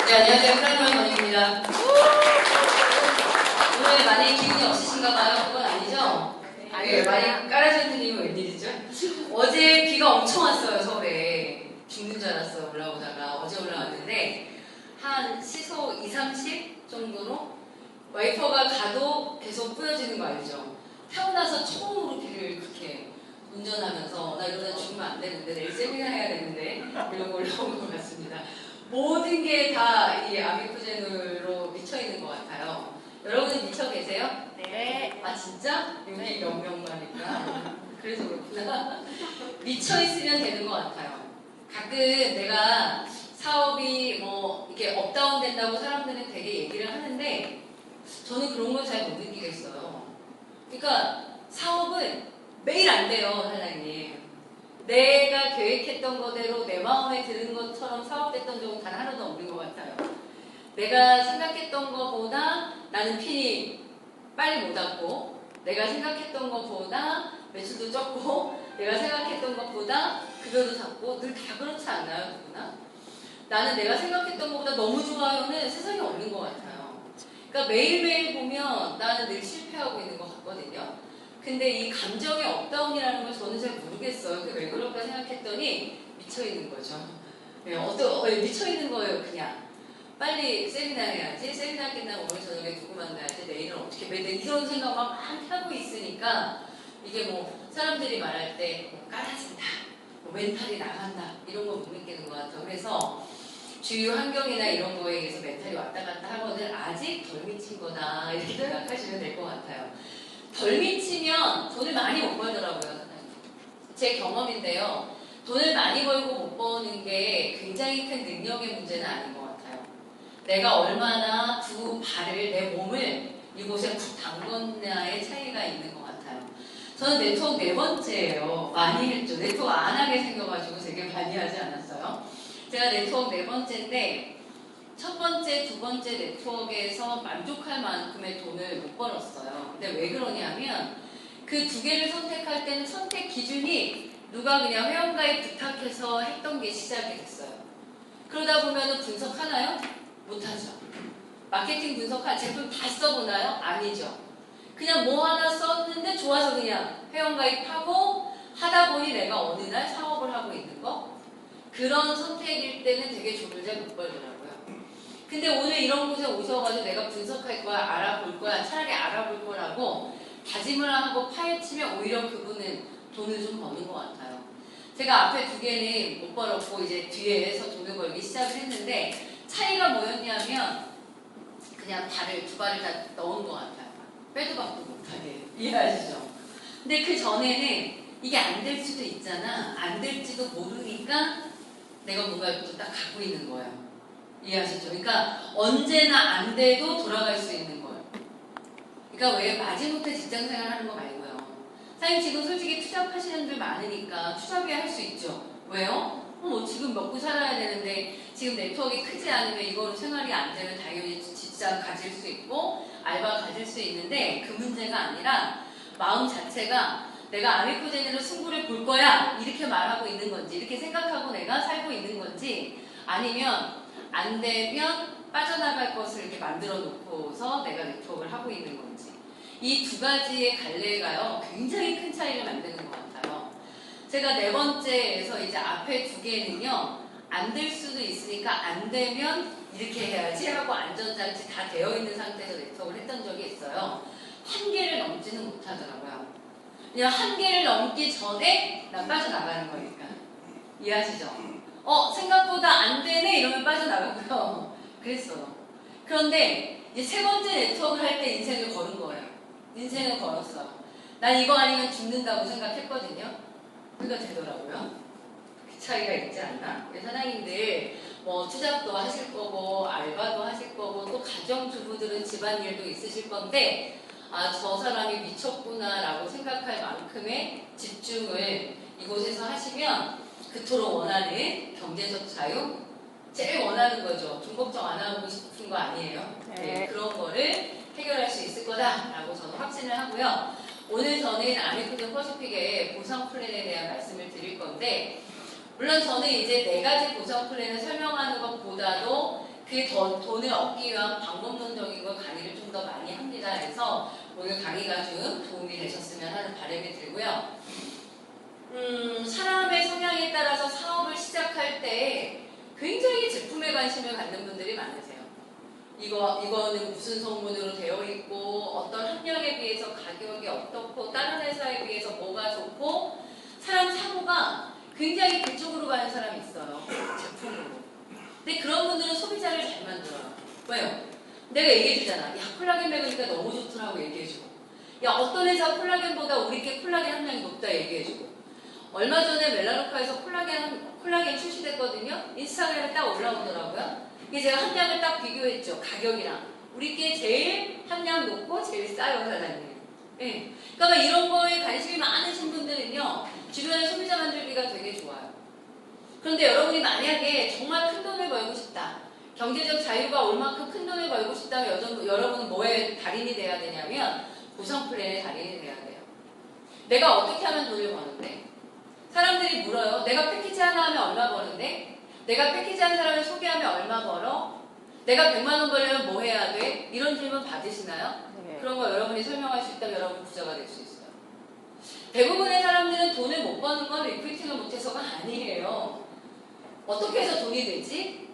네, 안녕하세요. 프라이머의 권입니다. 오늘 많이 기운이 없으신가 봐요. 그건 아니죠? 네, 많이 깔아주는 님은 웬일이죠? 어제 비가 엄청 왔어요, 서울에. 죽는 줄 알았어요, 올라오다가. 어제 올라왔는데, 한 시속 2, 30 정도로 와이퍼가 가도 계속 뿌려지는 거 알죠? 태어나서 처음으로 비를 그렇게 운전하면서 나 이러다 죽으면 안 되는데, 내일 세미나 해야 되는데, 이러고 올라온 것 같습니다. 모든 게 다 이 아미쿠젠으로 미쳐있는 것 같아요. 여러분은 미쳐 계세요? 네. 아 진짜? 여기 몇 명만이니까 그래서 그렇구나. 미쳐있으면 되는 것 같아요. 가끔 내가 사업이 뭐 이게 업다운 된다고 사람들은 되게 얘기를 하는데 저는 그런 걸 잘 못 느끼겠어요. 그러니까 사업은 매일 안 돼요, 사장님. 내가 계획했던 거대로 내 마음에 드는 것처럼 사업됐던 적은 단 하나도 없는 것 같아요. 내가 생각했던 것보다 나는 핀이 빨리 못 왔고, 내가 생각했던 것보다 매출도 적고, 내가 생각했던 것보다 급여도 작고, 늘 다 그렇지 않나요, 누구나? 나는 내가 생각했던 것보다 너무 좋아요는 세상에 없는 것 같아요. 그러니까 매일매일 보면 나는 늘 실패하고 있는 것 같거든요. 근데 이 감정의 업다운이라는 걸 저는 잘 모르겠어요. 그게 왜 그럴까 생각했더니 미쳐있는 거죠. 네, 미쳐있는 거예요, 그냥. 빨리 세미나 해야지. 세미나 끝나면 오늘 저녁에 누구 만나야지. 내일은 어떻게 매일 이런 생각만 많이 하고 있으니까 이게 뭐 사람들이 말할 때 뭐 깔아진다, 뭐 멘탈이 나간다 이런 거 못 느끼는 것 같아요. 그래서 주요 환경이나 이런 거에 의해서 멘탈이 왔다 갔다 하거든 아직 덜 미친 거다 이렇게 생각하시면 될 것 같아요. 덜 미치면 돈을 많이 못 벌더라고요. 제 경험인데요. 돈을 많이 벌고 못 버는 게 굉장히 큰 능력의 문제는 아닌 것 같아요. 내가 얼마나 두 발을, 내 몸을 이곳에 푹 담궜냐의 차이가 있는 것 같아요. 저는 네트워크 4번째예요. 많이 했죠. 네트워크 안 하게 생겨가지고 되게 많이 하지 않았어요. 제가 네트워크 4번째인데 첫 번째, 두 번째 네트워크에서 만족할 만큼의 돈을 못 벌었어요. 근데 왜 그러냐면 그 두 개를 선택할 때는 선택 기준이 누가 그냥 회원가입 부탁해서 했던 게 시작이 됐어요. 그러다 보면 분석하나요? 못하죠. 마케팅 분석한 제품 다 써보나요? 아니죠. 그냥 뭐 하나 썼는데 좋아서 그냥 회원가입하고 하다 보니 내가 어느 날 사업을 하고 있는 거? 그런 선택일 때는 되게 돈을 잘 못 벌더라고요. 근데 오늘 이런 곳에 오셔가지고 내가 분석할 거야, 알아볼 거야, 차라리 알아볼 거라고 다짐을 하고 파헤치면 오히려 그분은 돈을 좀 버는 것 같아요. 제가 앞에 두 개는 못 벌었고 이제 뒤에서 돈을 벌기 시작을 했는데 차이가 뭐였냐면 그냥 두 발을 다 넣은 것 같아요. 빼도 박도 못하게. 이해하시죠? 근데 그 전에는 이게 안 될 수도 있잖아. 안 될지도 모르니까 내가 뭔가 또 딱 갖고 있는 거예요. 이해하시죠? 그러니까 언제나 안 돼도 돌아갈 수 있는 거예요. 그러니까 왜 마지못해 직장생활 하는 거 말고요. 사장님 지금 솔직히 투잡하시는 분들 많으니까 투잡이 할 수 있죠. 왜요? 뭐 지금 먹고 살아야 되는데 지금 네트워크가 크지 않으면 이거로 생활이 안 되면 당연히 직장 가질 수 있고 알바 가질 수 있는데 그 문제가 아니라 마음 자체가 내가 아미쿠젠으로 승부를 볼 거야 이렇게 말하고 있는 건지 이렇게 생각하고 내가 살고 있는 건지 아니면 안 되면 빠져나갈 것을 이렇게 만들어 놓고서 내가 네트워크를 하고 있는 건지 이 두 가지의 갈래가요 굉장히 큰 차이를 만드는 것 같아요. 제가 4번째에서 이제 앞에 두 개는요 안 될 수도 있으니까 안 되면 이렇게 해야지 하고 안전장치 다 되어 있는 상태에서 네트워크를 했던 적이 있어요. 한계를 넘지는 못하더라고요. 그냥 한계를 넘기 전에 난 빠져나가는 거니까. 이해하시죠? 생각보다 안 되네 이러면 빠져나가고요. 그랬어요. 그런데 이제 세 번째 네트워크를 할 때 인생을 걸은 거예요. 인생을 걸었어. 난 이거 아니면 죽는다고 생각했거든요. 그러니까 되더라고요. 그 차이가 있지 않나? 우리 사장님들 뭐 투잡도 하실 거고 알바도 하실 거고 또 가정주부들은 집안일도 있으실 건데 아, 저 사람이 미쳤구나 라고 생각할 만큼의 집중을 이곳에서 하시면 그토록 원하는 경제적 자유 제일 원하는 거죠. 돈 걱정 안 하고 싶은 거 아니에요. 네, 그런 거를 해결할 수 있을 거다라고 저는 확신을 하고요. 오늘 저는 아미쿠젠 퍼시픽의 보상 플랜에 대한 말씀을 드릴 건데 물론 저는 이제 4가지 보상 플랜을 설명하는 것보다도 돈을 얻기 위한 방법론적인 걸 강의를 좀 더 많이 합니다. 그래서 오늘 강의가 좀 도움이 되셨으면 하는 바람이 들고요. 사람의 성향에 따라서 사업을 시작할 때 굉장히 제품에 관심을 갖는 분들이 많으세요. 이거는 무슨 성분으로 되어 있고 어떤 함량에 비해서 가격이 어떻고 다른 회사에 비해서 뭐가 좋고 사람 사고가 굉장히 그쪽으로 가는 사람이 있어요. 제품으로. 근데 그런 분들은 소비자를 잘 만들어요. 왜요? 내가 얘기해주잖아. 야, 콜라겐 먹으니까 너무 좋더라고 얘기해주고. 야, 어떤 회사 콜라겐보다 우리께 콜라겐 함량이 높다 얘기해주고. 얼마 전에 멜라노카에서 콜라겐 출시됐거든요. 인스타그램에 딱 올라오더라고요. 이게 제가 함량을 딱 비교했죠. 가격이랑. 우리께 제일 함량 높고 제일 싸요, 사장님. 예. 그러니까 이런 거에 관심이 많으신 분들은요. 주변에 소비자 만들기가 되게 좋아요. 그런데 여러분이 만약에 정말 큰 돈을 벌고 싶다. 경제적 자유가 얼마큼 큰 돈을 벌고 싶다면 여러분은 뭐에 달인이 돼야 되냐면 보상 플랜의 달인이 돼야 돼요. 내가 어떻게 하면 돈을 버는데? 사람들이 물어요. 내가 패키지 하나 하면 얼마 버는데? 내가 패키지 한 사람을 소개하면 얼마 벌어? 내가 100만 원 벌려면 뭐 해야 돼? 이런 질문 받으시나요? 네. 그런 거 여러분이 설명할 수 있다면 여러분 부자가 될 수 있어요. 대부분의 사람들은 돈을 못 버는 건 리크루팅을 못해서가 아니에요. 어떻게 해서 돈이 되지?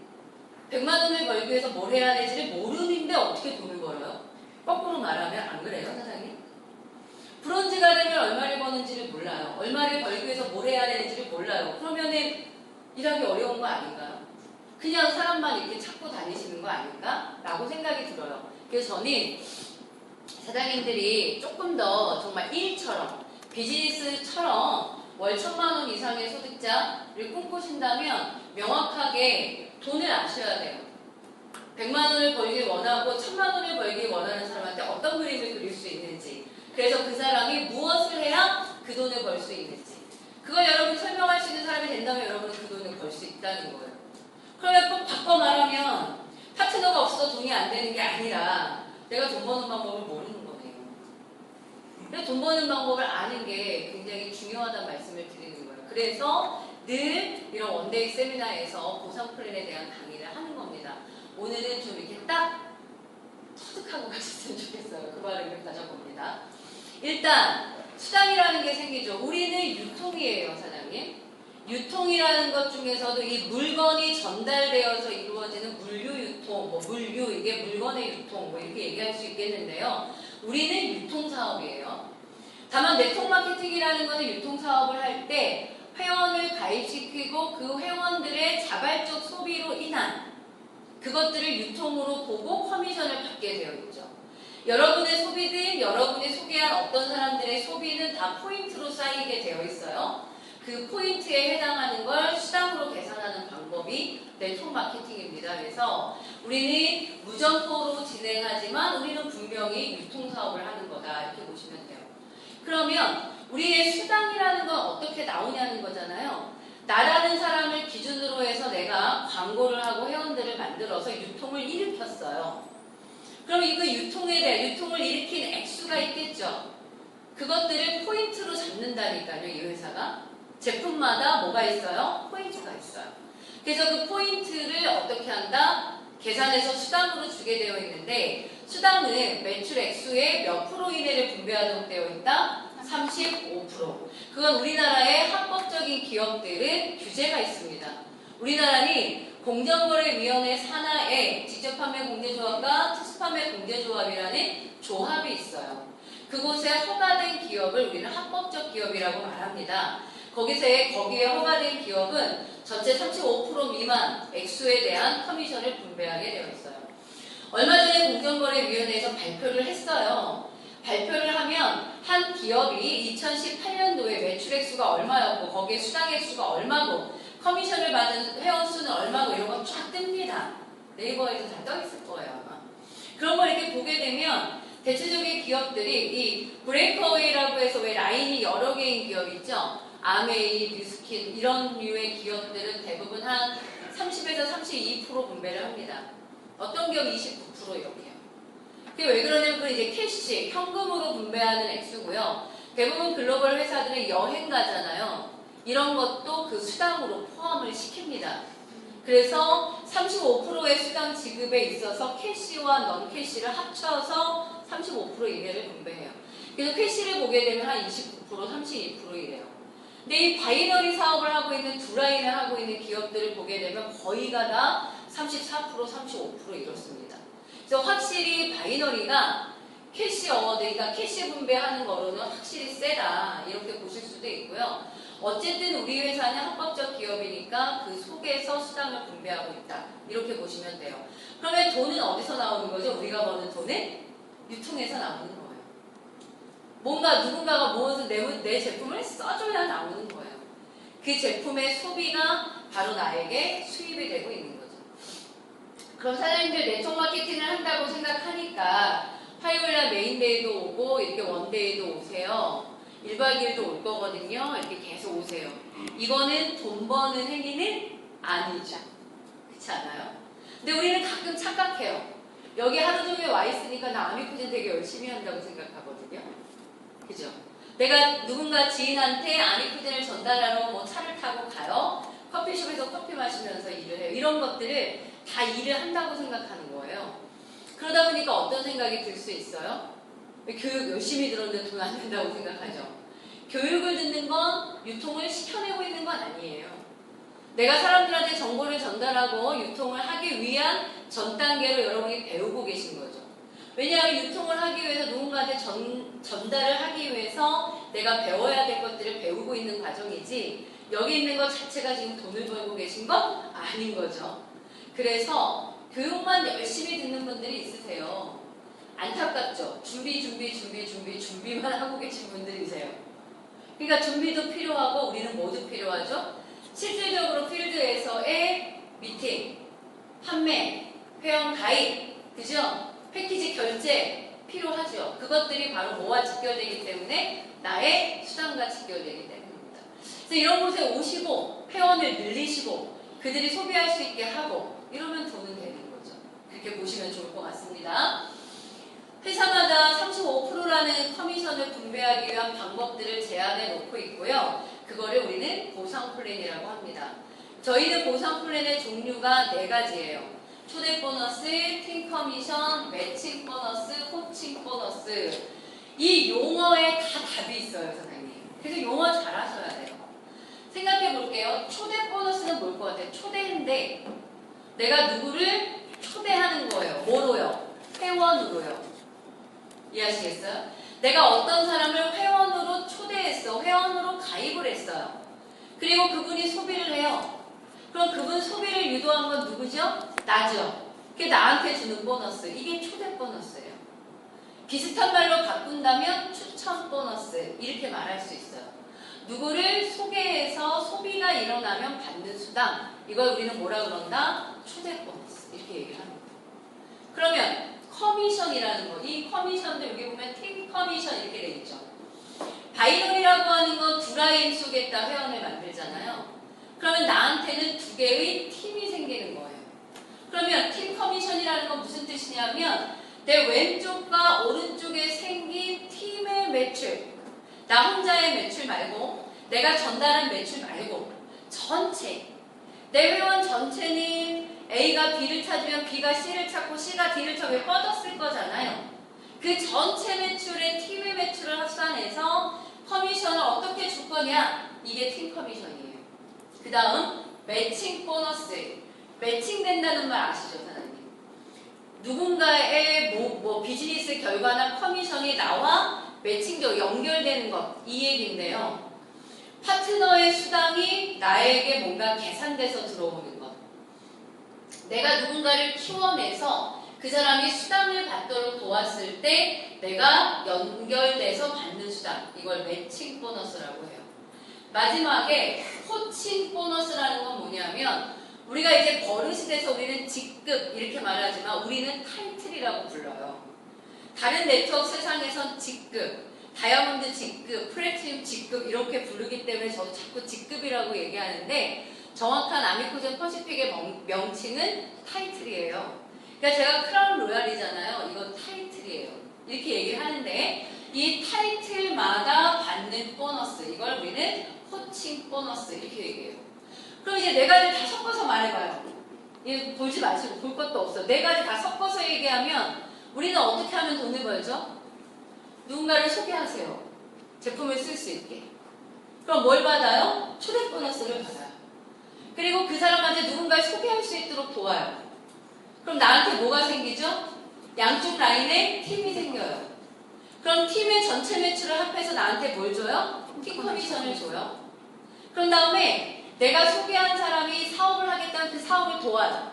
100만 원을 벌기 위해서 뭘 해야 될지를 모르는데 어떻게 돈을 벌어요? 거꾸로 말하면 안 그래요, 사장님? 브론즈가 되면 얼마를 버는지를 몰라요. 얼마를 벌기 위해서 뭘 해야 되는지를 몰라요. 그러면은 일하기 어려운 거 아닌가요? 그냥 사람만 이렇게 찾고 다니시는 거 아닌가? 라고 생각이 들어요. 그래서 저는 사장님들이 조금 더 정말 일처럼 비즈니스처럼 월 1,000만 원 이상의 소득자를 꿈꾸신다면 명확하게 돈을 아셔야 돼요. 100만 원을 벌길 원하고 1,000만 원을 벌길 원하는 사람한테 어떤 그림을 그릴 수 있는지, 그래서 그 사람이 무엇을 해야 그 돈을 벌 수 있는지, 그걸 여러분이 설명할 수 있는 사람이 된다면 여러분은 그 돈을 벌 수 있다는 거예요. 그러면 꼭 바꿔 말하면 파트너가 없어서 돈이 안 되는 게 아니라 내가 돈 버는 방법을 모르는 거네요. 그래서 돈 버는 방법을 아는 게 굉장히 중요하다는 말씀을 드리는 거예요. 그래서 늘 이런 원데이 세미나에서 보상 플랜에 대한 강의를 하는 겁니다. 오늘은 좀 이렇게 딱 터득하고 가셨으면 좋겠어요. 그 발음을 가져봅니다. 일단 수당이라는 게 생기죠. 우리는 유통이에요, 사장님. 유통이라는 것 중에서도 이 물건이 전달되어서 이루어지는 물류 유통, 물류, 이게 물건의 유통, 이렇게 얘기할 수 있겠는데요. 우리는 유통사업이에요. 다만 네트워크 마케팅이라는 것은 유통사업을 할 때 회원을 가입시키고 그 회원들의 자발적 소비로 인한 그것들을 유통으로 보고 커미션을 받게 되어 있죠. 여러분의 소비든 여러분이 소개한 어떤 사람들의 소비는 다 포인트로 쌓이게 되어 있어요. 그 포인트에 해당하는 걸 수당으로 계산하는 방법이 네트워크 마케팅입니다. 그래서 우리는 무점포로 진행하지만 우리는 분명히 유통사업을 하는 거다. 이렇게 보시면 돼요. 그러면 우리의 수당이라는 건 어떻게 나오냐는 거잖아요. 나라는 사람을 기준으로 해서 내가 광고를 하고 회원들을 만들어서 유통을 일으켰어요. 그럼 이거 유통을 일으킨 액수가 있겠죠. 그것들을 포인트로 잡는다니까요, 이 회사가. 제품마다 뭐가 있어요? 포인트가 있어요. 그래서 그 포인트를 어떻게 한다? 계산해서 수당으로 주게 되어 있는데 수당은 매출 액수의 몇 프로 이내를 분배하도록 되어 있다? 35%. 그건 우리나라의 합법적인 기업들은 규제가 있습니다. 우리나라는 공정거래위원회 산하에 직접판매공제조합과 특수판매공제조합이라는 조합이 있어요. 그곳에 허가된 기업을 우리는 합법적 기업이라고 말합니다. 거기에 허가된 기업은 전체 35% 미만 액수에 대한 커미션을 분배하게 되어 있어요. 얼마 전에 공정거래위원회에서 발표를 했어요. 발표를 하면 한 기업이 2018년도에 매출 액수가 얼마였고 거기에 수당 액수가 얼마고 커미션을 받은 회원 수는 얼마고 이런 거 쫙 뜹니다. 네이버에서 다 떠 있을 거예요 아마. 그런 걸 이렇게 보게 되면 대체적인 기업들이 이 브레이크어웨이라고 해서 왜 라인이 여러 개인 기업 있죠? 아메이, 뉴스킨 이런 류의 기업들은 대부분 한 30에서 32% 분배를 합니다. 어떤 기업 29% 이렇게요. 그게 왜 그러냐면 그건 이제 캐시, 현금으로 분배하는 액수고요. 대부분 글로벌 회사들은 여행 가잖아요. 이런 것도 그 수당으로 포함을 시킵니다. 그래서 35%의 수당 지급에 있어서 캐시와 넌 캐시를 합쳐서 35% 이내를 분배해요. 그래서 캐시를 보게 되면 한 29%, 32% 이래요. 근데 이 바이너리 사업을 하고 있는 두 라인을 하고 있는 기업들을 보게 되면 거의가 다 34%, 35% 이렇습니다. 그래서 확실히 바이너리가 캐시 어워드, 그러니까 캐시 분배하는 거로는 확실히 세다 이렇게 보실 수도 있고요. 어쨌든 우리 회사는 합법적 기업이니까 그 속에서 수당을 분배하고 있다 이렇게 보시면 돼요. 그러면 돈은 어디서 나오는 거죠? 우리가 버는 돈은 유통에서 나오는 거예요. 뭔가 누군가가 무엇을 내 제품을 써줘야 나오는 거예요. 그 제품의 소비가 바로 나에게 수입이 되고 있는 거죠. 그럼 사장님들 네트워크 마케팅을 한다고 생각하니까 화요일날 메인데이도 오고 이렇게 원데이도 오세요. 1박 2일도 올 거거든요. 이렇게 계속 오세요. 이거는 돈 버는 행위는 아니죠. 그렇지 않아요? 근데 우리는 가끔 착각해요. 여기 하루 종일 와 있으니까 나 아미쿠젠 되게 열심히 한다고 생각하거든요. 그죠? 내가 누군가 지인한테 아미쿠젠을 전달하러 뭐 차를 타고 가요. 커피숍에서 커피 마시면서 일을 해요. 이런 것들을 다 일을 한다고 생각하는 거예요. 그러다 보니까 어떤 생각이 들 수 있어요? 교육 열심히 들었는데 돈 안 된다고 생각하죠. 교육을 듣는 건 유통을 시켜내고 있는 건 아니에요. 내가 사람들한테 정보를 전달하고 유통을 하기 위한 전 단계로 여러분이 배우고 계신 거죠. 왜냐하면 유통을 하기 위해서 누군가한테 전달을 하기 위해서 내가 배워야 될 것들을 배우고 있는 과정이지 여기 있는 것 자체가 지금 돈을 벌고 계신 건 아닌 거죠. 그래서 교육만 열심히 듣는 분들이 있으세요. 안타깝죠. 준비만 하고 계신 분들이세요. 그러니까 준비도 필요하고 우리는 모두 필요하죠. 실질적으로 필드에서의 미팅, 판매, 회원 가입, 그죠? 패키지 결제 필요하죠. 그것들이 바로 뭐와 직결되기 때문에 나의 수당과 직결되기 때문입니다. 그래서 이런 곳에 오시고 회원을 늘리시고 그들이 소비할 수 있게 하고 이러면 돈은 되는 거죠. 그렇게 보시면 좋을 것 같습니다. 회사마다 35%라는 커미션을 분배하기 위한 방법들을 제안해 놓고 있고요. 그거를 우리는 보상 플랜이라고 합니다. 저희는 보상 플랜의 종류가 4가지예요. 초대 보너스, 팀 커미션, 매칭 보너스, 호칭 보너스. 이 용어에 다 답이 있어요, 사장님. 그래서 용어 잘 하셔야 돼요. 생각해 볼게요. 초대 보너스는 뭘 것 같아요? 초대인데 내가 누구를 초대하는 거예요. 뭐로요? 회원으로요. 이해하시겠어요? 내가 어떤 사람을 회원으로 초대했어. 회원으로 가입을 했어요. 그리고 그분이 소비를 해요. 그럼 그분 소비를 유도한 건 누구죠? 나죠. 그게 나한테 주는 보너스. 이게 초대 보너스예요. 비슷한 말로 바꾼다면 추천 보너스. 이렇게 말할 수 있어요. 누구를 소개해서 소비가 일어나면 받는 수당. 이걸 우리는 뭐라 그런다? 초대 보너스. 이렇게 얘기를 합니다. 그러면 커미션이라는 거. 이 커미션도 여기 보면 팀 커미션 이렇게 돼 있죠. 바이너리라고 하는 건 두 라인 속에다 회원을 만들잖아요. 그러면 나한테는 2개의 팀이 생기는 거예요. 그러면 팀 커미션이라는 건 무슨 뜻이냐면 내 왼쪽과 오른쪽에 생긴 팀의 매출, 나 혼자의 매출 말고 내가 전달한 매출 말고 전체, 내 회원 전체는 A가 B를 찾으면 B가 C를 찾고 C가 D를 찾으면 뻗었을 거잖아요. 그 전체 매출에 팀의 매출을 합산해서 커미션을 어떻게 줄 거냐? 이게 팀 커미션이에요. 그 다음 매칭 보너스. 매칭된다는 말 아시죠, 사장님? 누군가의 비즈니스 결과나 커미션이 나와 매칭적으로 연결되는 것, 이 얘기인데요. 파트너의 수당이 나에게 뭔가 계산돼서 들어오는 것. 내가 누군가를 키워내서 그 사람이 수당을 받도록 도왔을 때 내가 연결돼서 받는 수당. 이걸 매칭 보너스라고 해요. 마지막에 호칭 보너스라는 건 뭐냐면 우리가 이제 버릇이 돼서 우리는 직급 이렇게 말하지만 우리는 타이틀이라고 불러요. 다른 네트워크 세상에선 직급, 다이아몬드 직급, 플래티넘 직급 이렇게 부르기 때문에 저도 자꾸 직급이라고 얘기하는데 정확한 아미코젠 퍼시픽의 명칭은 타이틀이에요. 그러니까 제가 크라운 로얄이잖아요. 이건 타이틀이에요. 이렇게 얘기를 하는데 이 타이틀마다 받는 보너스, 이걸 우리는 호칭 보너스 이렇게 얘기해요. 그럼 이제 4가지를 다 섞어서 말해봐요. 예, 보지 마시고 볼 것도 없어. 네 가지 다 섞어서 얘기하면 우리는 어떻게 하면 돈을 벌죠? 누군가를 소개하세요. 제품을 쓸 수 있게. 그럼 뭘 받아요? 초대 보너스를 받아요. 그리고 그 사람한테 누군가를 소개할 수 있도록 도와요. 그럼 나한테 뭐가 생기죠? 양쪽 라인에 팀이 생겨요. 그럼 팀의 전체 매출을 합해서 나한테 뭘 줘요? 팀 커미션을 줘요. 그런 다음에 내가 소개한 사람이 사업을 하겠다면 그 사업을 도와요.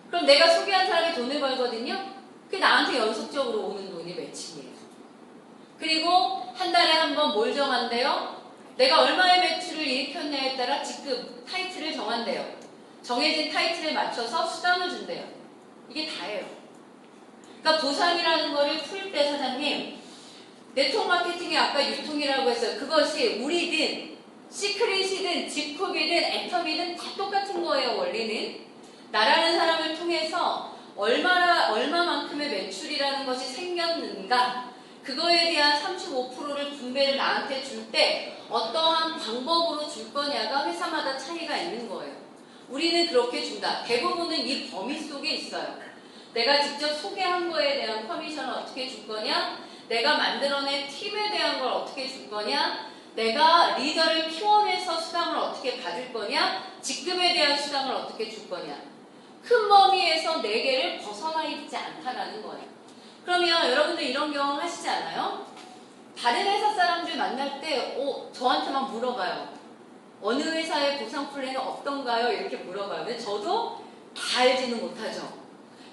그럼 내가 소개한 사람이 돈을 벌거든요. 그게 나한테 연속적으로 오는 돈이 매칭이에요. 그리고 한 달에 한 번 뭘 정한대요? 내가 얼마의 매출을 일으켰냐에 따라 직급, 타이틀을 정한대요. 정해진 타이틀에 맞춰서 수당을 준대요. 이게 다예요. 그러니까 보상이라는 거를 풀 때 사장님, 네트워크 마케팅이 아까 유통이라고 했어요. 그것이 우리든 시크릿이든 집콕이든 애텀이든 다 똑같은 거예요. 원리는 나라는 사람을 통해서 얼마만큼의 매출이라는 것이 생겼는가, 그거에 대한 35%를 분배를 나한테 줄 때 어떠한 방법으로 줄 거냐가 회사마다 차이가 있는 거예요. 우리는 그렇게 준다. 대부분은 이 범위 속에 있어요. 내가 직접 소개한 거에 대한 커미션을 어떻게 줄 거냐, 내가 만들어낸 팀에 대한 걸 어떻게 줄 거냐, 내가 리더를 키워내서 수당을 어떻게 받을 거냐, 직급에 대한 수당을 어떻게 줄 거냐. 큰 범위에서 4개를 벗어나 있지 않다라는 거예요. 그러면 여러분들 이런 경험 하시지 않아요? 다른 회사 사람들 만날 때 저한테만 물어봐요. 어느 회사의 보상 플랜은 어떤가요? 이렇게 물어봐요. 근데 저도 다 알지는 못하죠.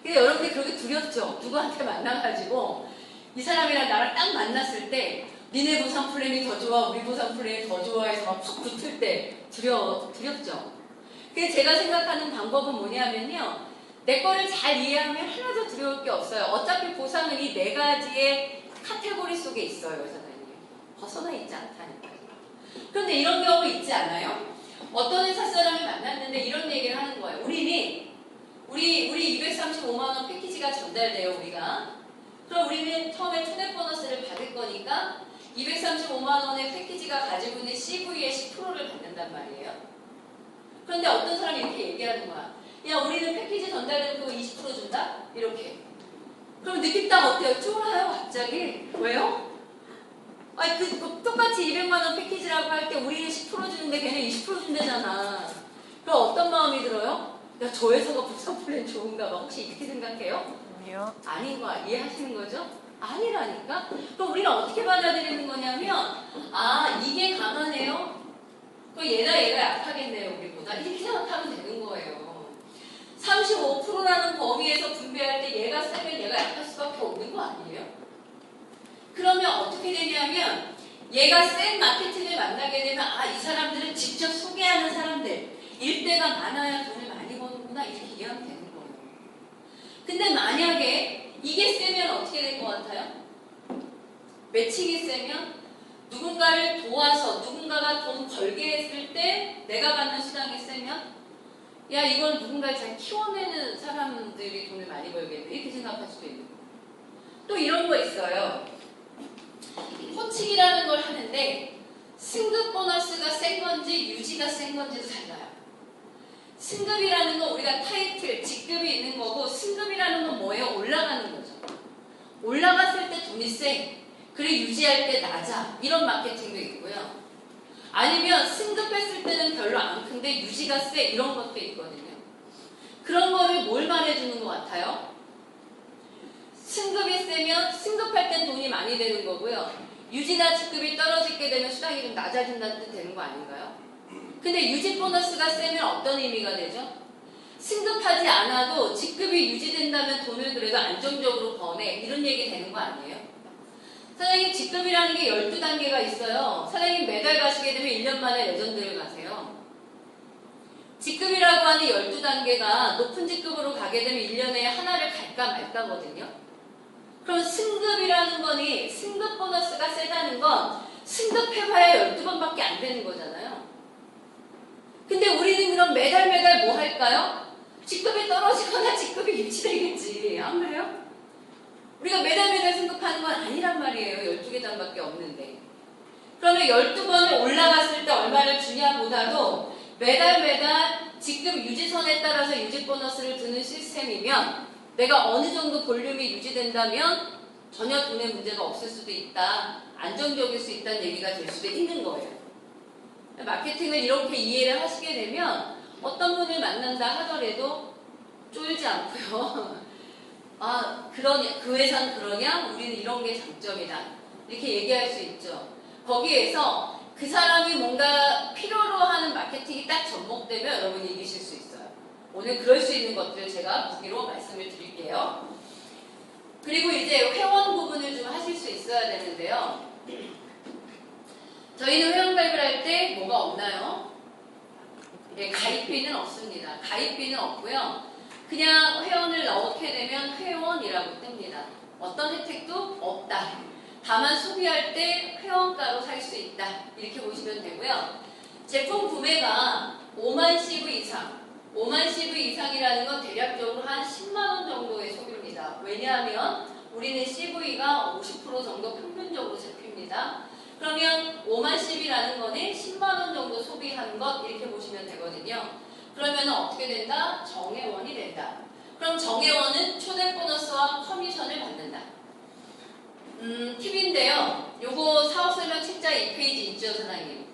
근데 여러분들이 그렇게 두렵죠? 누구한테 만나가지고 이 사람이랑 나랑 딱 만났을 때 니네 보상 플랜이 더 좋아, 우리 보상 플랜이 더 좋아 해서 막 팍 붙을 때 두렵죠? 근데 제가 생각하는 방법은 뭐냐면요, 내 거를 잘 이해하면 하나도 두려울 게 없어요. 어차피 보상은 이 4가지의 카테고리 속에 있어요, 사장님. 벗어나 있지 않다니까요. 그런데 이런 경우 있지 않아요? 어떤 회사 사람을 만났는데 이런 얘기를 하는 거예요. 우리 235만 원 패키지가 전달돼요, 우리가. 그럼 우리는 처음에 초대 보너스를 받을 거니까 235만 원의 패키지가 가지고 있는 CV의 10%를 받는단 말이에요. 그런데 어떤 사람이 이렇게 얘기하는 거야. 야, 우리는 패키지 전달되면 그거 20% 준다? 이렇게. 그럼 느낌 딱 어때요? 쫄아요, 갑자기. 왜요? 아니, 똑같이 200만 원 패키지라고 할 때 우리는 10% 주는데 걔네 20% 준대잖아. 그럼 어떤 마음이 들어요? 야, 저 회사가 보상 플랜 좋은가 봐. 혹시 이렇게 생각해요? 아니요. 아닌 거 이해하시는 거죠? 아니라니까? 그럼 우리는 어떻게 받아들이는 거냐면, 아, 이게 강하네요? 그럼 얘가 약하겠네요, 우리보다. 이렇게 생각하면 되는 거예요. 35%라는 범위에서 분배할 때 얘가 세면 얘가 약할 수밖에 없는 거 아니에요? 그러면 어떻게 되냐면 얘가 센 마케팅을 만나게 되면 아, 이 사람들은 직접 소개하는 사람들, 일대가 많아야 돈을 많이 버는구나, 이렇게 이해하면 되는 거예요. 근데 만약에 이게 세면 어떻게 될 것 같아요? 매칭이 세면 누군가를 도와서 누군가가 돈 벌게 했을 때 내가 받는 수당이 세면 야, 이건 누군가를 잘 키워내는 사람들이 돈을 많이 벌겠네, 이렇게 생각할 수도 있는 거예요. 또 이런 거 있어요. 코칭이라는 걸 하는데 승급 보너스가 센 건지 유지가 센 건지도 달라요. 승급이라는 건 우리가 타이틀, 직급이 있는 거고, 승급이라는 건 뭐예요? 올라가는 거죠. 올라갔을 때 돈이 세, 그리고 유지할 때 낮아, 이런 마케팅도 있고요. 아니면 승급했을 때는 별로 안 큰데 유지가 세, 이런 것도 있거든요. 그런 거를 뭘 말해주는 것 같아요? 승급이 세면 승급할 땐 돈이 많이 되는 거고요. 유지나 직급이 떨어지게 되면 수당이 좀 낮아진다는 뜻 되는 거 아닌가요? 근데 유지 보너스가 세면 어떤 의미가 되죠? 승급하지 않아도 직급이 유지된다면 돈을 그래도 안정적으로 버네, 이런 얘기 되는 거 아니에요? 사장님, 직급이라는 게 12단계가 있어요. 사장님 매달 가시게 되면 1년 만에 레전드를 가세요. 직급이라고 하는 12단계가 높은 직급으로 가게 되면 1년에 하나를 갈까 말까거든요. 그럼 승급이라는 거니, 승급 보너스가 세다는 건 승급해봐야 12번밖에 안 되는 거잖아요. 근데 우리는 그럼 매달 뭐 할까요? 직급이 떨어지거나 직급이 유지되겠지. 안 그래요? 우리가 매달 승급하는 건 아니란 말이에요. 12계단밖에 없는데. 그러면 12번을 올라갔을 때 얼마를 주냐보다도 매달 지금 유지선에 따라서 유지 보너스를 드는 시스템이면 내가 어느 정도 볼륨이 유지된다면 전혀 돈에 문제가 없을 수도 있다. 안정적일 수 있다는 얘기가 될 수도 있는 거예요. 마케팅을 이렇게 이해를 하시게 되면 어떤 분을 만난다 하더라도 쫄지 않고요. 아, 그러냐, 그 회사는 그러냐? 우리는 이런 게 장점이다. 이렇게 얘기할 수 있죠. 거기에서 그 사람이 뭔가 필요로 하는 마케팅이 딱 접목되면 여러분이 이기실 수 있어요. 오늘 그럴 수 있는 것들을 제가 무기로 말씀을 드릴게요. 그리고 이제 회원 부분을 좀 하실 수 있어야 되는데요. 저희는 회원가입을 할 때 뭐가 없나요? 네, 가입비는 없습니다. 가입비는 없고요. 그냥 회원을 넣게 되면 회원이라고 뜹니다. 어떤 혜택도 없다. 다만 소비할 때 회원가로 살 수 있다. 이렇게 보시면 되고요. 제품 구매가 5만 CV 이상, 5만 CV 이상이라는 건 대략적으로 한 10만 원 정도의 소비입니다. 왜냐하면 우리는 CV가 50% 정도 평균적으로 잡힙니다. 그러면 5만 CV라는 거는 10만 원 정도 소비한 것 이렇게 보시면 되거든요. 그러면 어떻게 된다? 정회원이 된다. 그럼 정회원은 초대 보너스와 커미션을 받는다. 팁인데요. 요거 사업 설명 책자 2페이지 있죠, 사장님?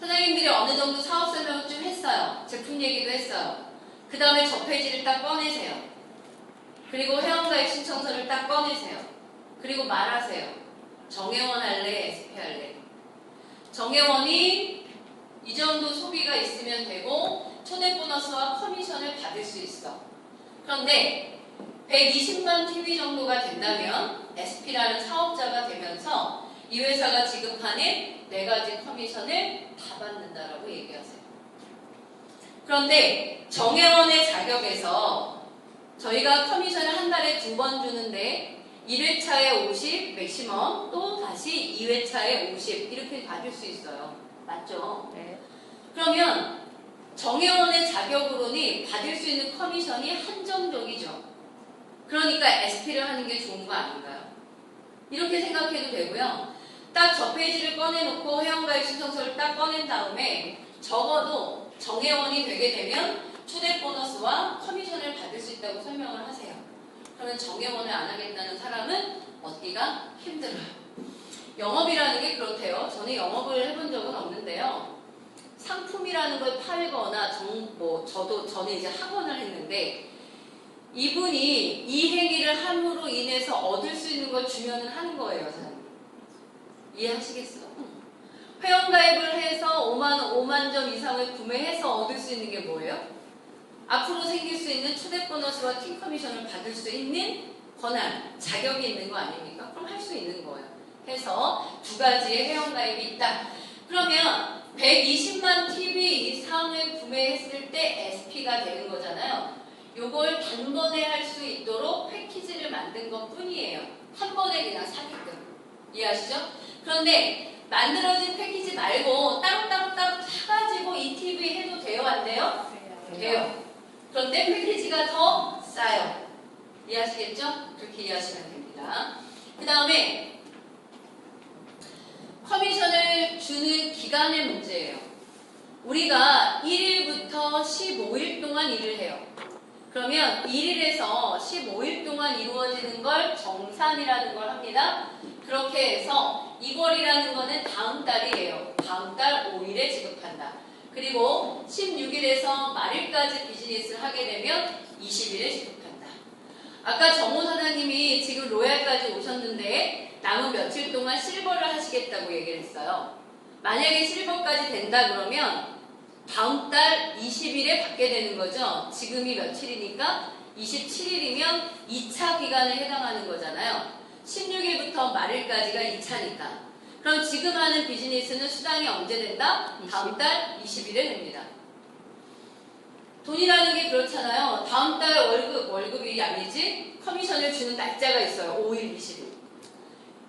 사장님들이 어느 정도 사업 설명을 좀 했어요. 제품 얘기도 했어요. 그 다음에 저 페이지를 딱 꺼내세요. 그리고 회원가입 신청서를 딱 꺼내세요. 그리고 말하세요. 정회원 할래, SP 할래. 정회원이 이 정도 소비가 있으면 되고 초대 보너스와 커미션을 받을 수 있어. 그런데 120만 TV 정도가 된다면 SP라는 사업자가 되면서 이 회사가 지급하는 4가지 커미션을 다 받는다라고 얘기하세요. 그런데 정회원의 자격에서 저희가 커미션을 한 달에 2번 주는데 1회차에 50 맥시멈 또 다시 2회차에 50 이렇게 받을 수 있어요. 맞죠? 네. 그러면 정회원의 자격으로는 받을 수 있는 커미션이 한정적이죠. 그러니까 SP를 하는 게 좋은 거 아닌가요? 이렇게 생각해도 되고요. 딱 저 페이지를 꺼내놓고 회원가입 신청서를 딱 꺼낸 다음에 적어도 정회원이 되게 되면 초대 보너스와 커미션을 받을 수 있다고 설명을 하세요. 그러면 정회원을 안 하겠다는 사람은 얻기가 힘들어요. 영업이라는 게 그렇대요. 저는 영업을 해본 적은 없는데요. 상품이라는 걸 팔거나 저는 이제 학원을 했는데 이분이 이 행위를 함으로 인해서 얻을 수 있는 걸 주면은 하는 거예요, 사장님. 이해하시겠어? 회원가입을 해서 5만 점 이상을 구매해서 얻을 수 있는 게 뭐예요? 앞으로 생길 수 있는 초대 보너스와 팀 커미션을 받을 수 있는 권한, 자격이 있는 거 아닙니까? 그럼 할 수 있는 거예요. 해서 2가지의 회원가입이 있다. 그러면 120만 TV 이상을 구매했을 때 SP가 되는 거잖아요. 요걸 단번에 할 수 있도록 패키지를 만든 것 뿐이에요. 한 번에 그냥 사게끔. 이해하시죠? 그런데 만들어진 패키지 말고 따로따로 사가지고 이 TV 해도 돼요? 안 돼요? 돼요. 그런데 패키지가 더 싸요. 이해하시겠죠? 그렇게 이해하시면 됩니다. 그 다음에 커미션을 주는 기간의 문제예요. 우리가 1일부터 15일 동안 일을 해요. 그러면 1일에서 15일 동안 이루어지는 걸 정산이라는 걸 합니다. 그렇게 해서 2월이라는 거는 다음 달이에요. 다음 달 5일에 지급한다. 그리고 16일에서 말일까지 비즈니스를 하게 되면 20일에 지급한다. 아까 정호 사장님이 지금 로얄까지 오셨는데 남은 며칠 동안 실버를 하시겠다고 얘기를 했어요. 만약에 실버까지 된다 그러면 다음 달 20일에 받게 되는 거죠. 지금이 며칠이니까 27일이면 2차 기간에 해당하는 거잖아요. 16일부터 말일까지가 2차니까. 그럼 지금 하는 비즈니스는 수당이 언제 된다? 다음 달 20일에 됩니다. 돈이라는 게 그렇잖아요. 다음 달 월급이 아니지? 커미션을 주는 날짜가 있어요. 5일, 20일.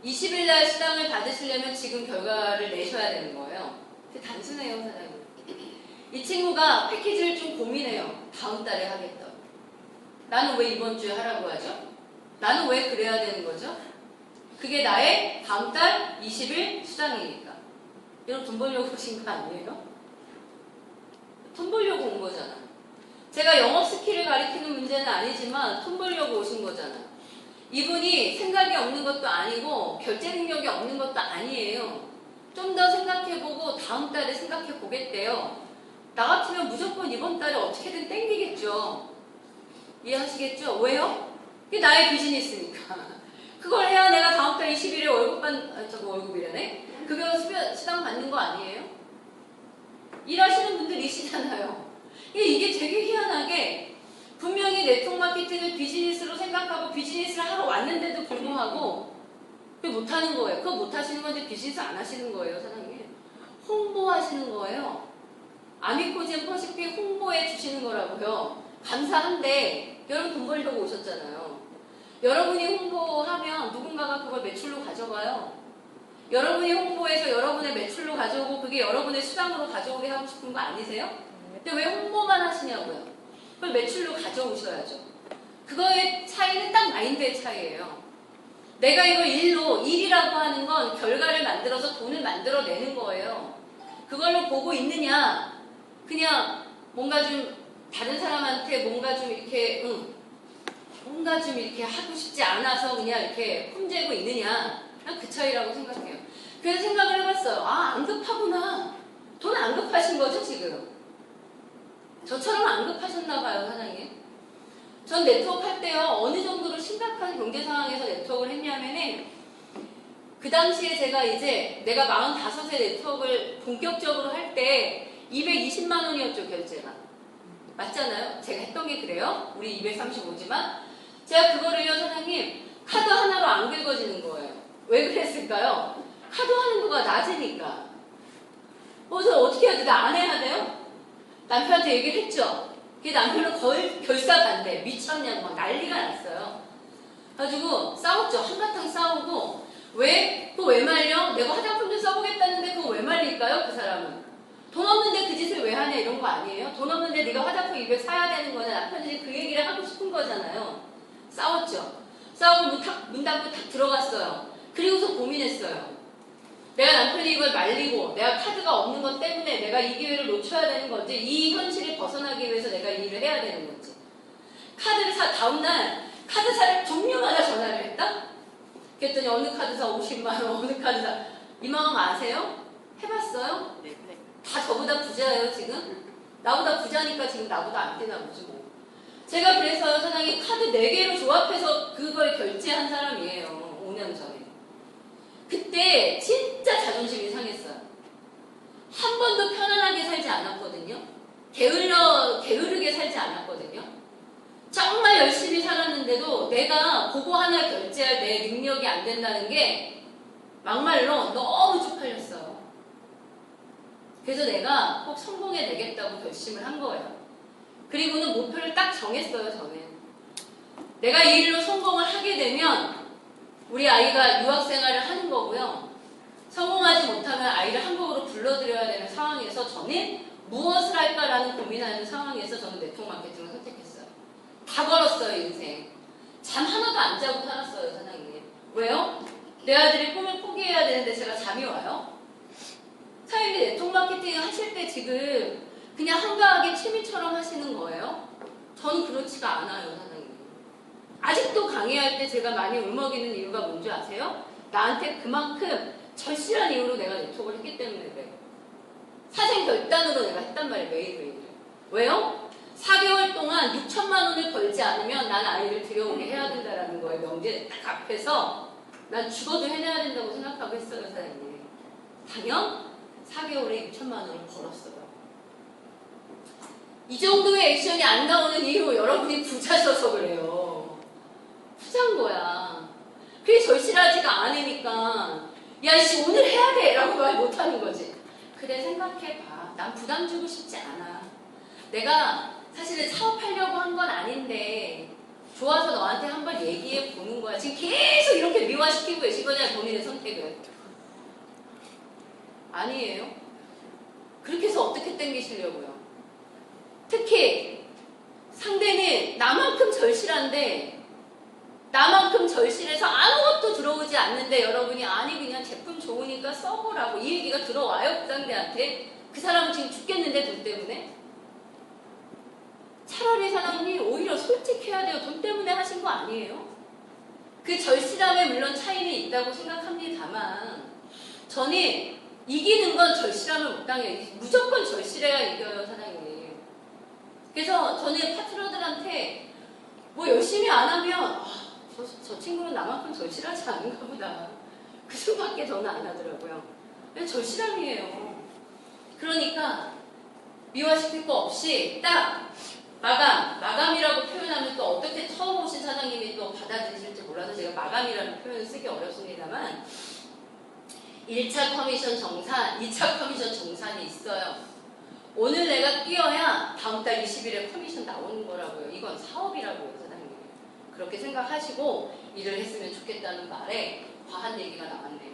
20일 날 수당을 받으시려면 지금 결과를 내셔야 되는 거예요. 되게 단순해요, 사장님. 이 친구가 패키지를 좀 고민해요. 다음 달에 하겠다. 나는 왜 이번 주에 하라고 하죠? 나는 왜 그래야 되는 거죠? 그게 나의 다음 달 20일 수당이니까. 여러분 돈 벌려고 오신 거 아니에요? 돈 벌려고 온 거잖아. 제가 영업 스킬을 가리키는 문제는 아니지만 돈 벌려고 오신 거잖아. 이분이 생각이 없는 것도 아니고 결제 능력이 없는 것도 아니에요. 좀 더 생각해보고 다음 달에 생각해 보겠대요. 나 같으면 무조건 이번 달에 어떻게든 땡기겠죠. 이해하시겠죠? 왜요? 이게 나의 비즈니스니까. 그걸 해야 내가 다음 달 20일에 월급이라네? 급여 수당 받는 거 아니에요? 일하시는 분들이시잖아요. 이게 되게 희한하게 분명히 네트워크 마케팅을 비즈니스로 생각하고 비즈니스를 하러 왔는데도 불구하고 그걸 못하는 거예요. 그거 못하시는 건데 비즈니스 안 하시는 거예요, 사장님. 홍보하시는 거예요. 아미코젠 퍼시픽 홍보해 주시는 거라고요. 감사한데 여러분 돈 벌려고 오셨잖아요. 여러분이 홍보하면 누군가가 그걸 매출로 가져가요. 여러분이 홍보해서 여러분의 매출로 가져오고 그게 여러분의 수당으로 가져오게 하고 싶은 거 아니세요? 근데 왜 홍보만 하시냐고요. 그걸 매출로 가져오셔야죠. 그거의 차이는 딱 마인드의 차이예요. 내가 이걸 일이라고 하는 건 결과를 만들어서 돈을 만들어내는 거예요. 그걸로 보고 있느냐, 그냥 뭔가 좀 다른 사람한테 뭔가 좀 이렇게 뭔가 좀 이렇게 하고 싶지 않아서 그냥 이렇게 폼재고 있느냐, 그냥 그 차이라고 생각해요. 그래서 생각을 해봤어요. 아, 안 급하구나. 돈 안 급하신 거죠, 지금? 저처럼 안 급하셨나 봐요, 사장님. 전 네트워크 할 때요, 어느 정도로 심각한 경제 상황에서 네트워크를 했냐면은, 그 당시에 제가 이제 내가 45세 네트워크를 본격적으로 할 때 220만 원이었죠, 결제가. 맞잖아요? 제가 했던 게 그래요? 우리 235지만. 제가 그거를요, 사장님, 카드 하나로 안 긁어지는 거예요. 왜 그랬을까요? 카드 할인도가 낮으니까. 그래서 어떻게 해야 돼? 나 안 해야 돼요? 남편한테 얘기를 했죠. 그게 남편은 결사 반대, 미쳤냐고 막 난리가 났어요. 그래가지고 싸웠죠. 한바탕 싸우고, 그거 왜 말려? 내가 화장품 좀 써보겠다는데 그거 왜 말릴까요? 그 사람은. 돈 없는데 그 짓을 왜 하냐 이런 거 아니에요? 돈 없는데 네가 화장품 200 사야 되는 거는 남편이 그 얘기를 하고 싶은 거잖아요. 싸웠죠. 싸우고 문 닫고 탁 들어갔어요. 그리고서 고민했어요. 내가 남편이 이걸 말리고 내가 카드가 없는 것 때문에 내가 이 기회를 놓쳐야 되는 건지, 이 현실을 벗어나기 위해서 내가 이 일을 해야 되는 건지. 카드를 다음날 카드사를 종류마다 전화를 했다? 그랬더니 어느 카드사 50만 원, 어느 카드사. 이 마음 아세요? 해봤어요? 네. 다 저보다 부자예요, 지금? 나보다 부자니까 지금 나보다 안 되나 보지 뭐. 제가 그래서 사장님 카드 4개로 조합해서 그걸 결제한 사람이에요. 5년 전에. 그때 진짜 자존심이 상했어요. 한 번도 편안하게 살지 않았거든요. 게으르게 살지 않았거든요. 정말 열심히 살았는데도 내가 그거 하나 결제할 내 능력이 안 된다는 게 막말로 너무 쪽팔렸어요. 그래서 내가 꼭 성공해야 되겠다고 결심을 한 거예요. 그리고는 목표를 딱 정했어요, 저는. 내가 이 일로 성공을 하게 되면 우리 아이가 유학생활을 하는 거고요. 성공하지 못하면 아이를 한국으로 불러들여야 되는 상황에서 저는 무엇을 할까라는 고민하는 상황에서 저는 네트워크 마케팅을 선택했어요. 다 걸었어요, 인생. 잠 하나도 안 자고 살았어요, 사장님. 왜요? 내 아들이 꿈을 포기해야 되는데 제가 잠이 와요? 사장님이 네트워크 마케팅 하실 때 지금 그냥 한가하게 취미처럼 하시는 거예요? 저는 그렇지가 않아요, 사장님. 아직도 강의할 때 제가 많이 울먹이는 이유가 뭔지 아세요? 나한테 그만큼 절실한 이유로 내가 네트워크를 했기 때문에 그래요. 사생 결단으로 내가 했단 말이에요, 매일매일. 왜요? 4개월 동안 6천만 원을 벌지 않으면 난 아이를 들여오게 해야 된다는 거예요. 명제 딱 앞에서 난 죽어도 해내야 된다고 생각하고 했어요, 사장님. 당연 4개월에 6천만 원을 벌었어요. 이 정도의 액션이 안 나오는 이유, 여러분이 부자셔서 그래요. 부자인 거야. 그게 절실하지가 않으니까 야씨 오늘 해야 돼 라고 말 못하는 거지. 그래 생각해봐. 난 부담 주고 싶지 않아. 내가 사실은 사업하려고 한 건 아닌데 좋아서 너한테 한번 얘기해 보는 거야. 지금 계속 이렇게 미화시키고 계신 거잖아요, 본인의 선택을. 아니에요. 그렇게 해서 어떻게 땡기시려고요. 특히 상대는 나만큼 절실한데 나만큼 절실해서 아무것도 들어오지 않는데 여러분이 아니 그냥 제품 좋으니까 써보라고 이 얘기가 들어와요, 그 상대한테. 그 사람은 지금 죽겠는데 돈 때문에. 사장님 오히려 솔직해야 돼요. 돈 때문에 하신 거 아니에요? 그 절실함에 물론 차이는 있다고 생각합니다만 저는 이기는 건 절실함을 못 당해요. 무조건 절실해야 이겨요, 사장님. 그래서 저는 파트너들한테 뭐 열심히 안 하면 저 친구는 나만큼 절실하지 않은가 보다. 그 수밖에 저는 안 하더라고요. 절실함이에요. 그러니까 미화시킬 거 없이 딱 마감이라고 표현하면 또 어떻게 처음 오신 사장님이 또 받아들이실지 몰라서 제가 마감이라는 표현을 쓰기 어렵습니다만 1차 커미션 정산, 2차 커미션 정산이 있어요. 오늘 내가 뛰어야 다음 달 20일에 커미션 나오는 거라고요. 이건 사업이라고요, 사장님. 그렇게 생각하시고 일을 했으면 좋겠다는 말에 과한 얘기가 나왔네요.